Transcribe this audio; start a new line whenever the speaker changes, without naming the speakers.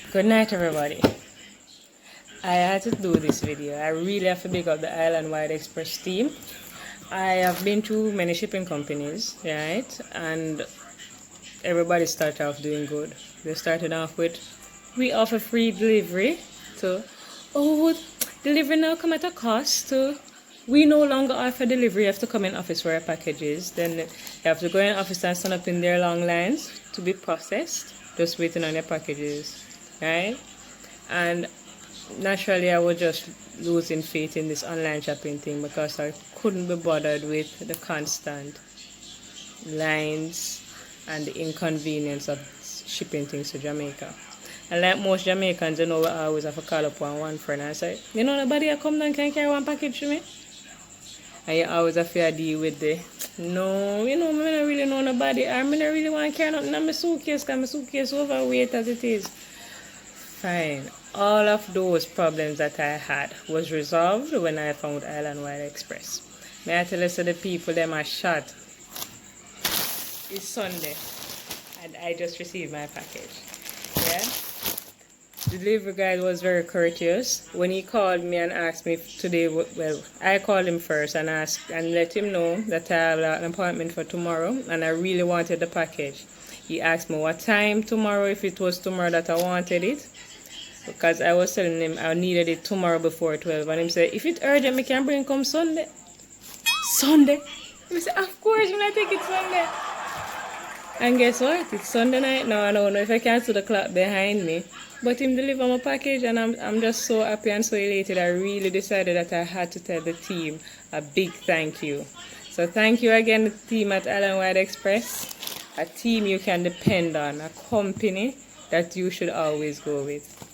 Good night, everybody. I had to do this video. I really have to big up the Island-wide Express team. I have been through many shipping companies, right? And everybody started off doing good. They started off with, we offer free delivery, to, oh, delivery now come at a cost, to, we no longer offer delivery. You have to come in office for your packages. Then you have to go in office and stand up in their long lines to be processed, just waiting on your packages, right? And naturally, I was just losing faith in this online shopping thing because I couldn't be bothered with the constant lines and the inconvenience of shipping things to Jamaica. And like most Jamaicans, you know, I always have to call up one friend and say, you know, nobody will come down can carry one package to me. And you always have to deal with the, no, you know, I don't really know nobody. I don't really want to carry nothing in my suitcase because my suitcase is overweight as it is. Fine. All of those problems that I had was resolved when I found Island-wide Express. May I tell you, so the people them are shot. It's Sunday and I just received my package. Yeah? The delivery guy was very courteous. When he called me and asked me today, well, I called him first and asked and let him know that I have an appointment for tomorrow and I really wanted the package. He asked me what time tomorrow, if it was tomorrow that I wanted it. Because I was telling him I needed it tomorrow before 12. And he said, if it's urgent, I can bring it come Sunday. Sunday? I said, of course, when I take it Sunday. And guess what? It's Sunday night now. I don't know if I can see the clock behind me. But him deliver my package and I'm just so happy and so elated. I really decided that I had to tell the team a big thank you. So thank you again, the team at Island-wide Express. A team you can depend on. A company that you should always go with.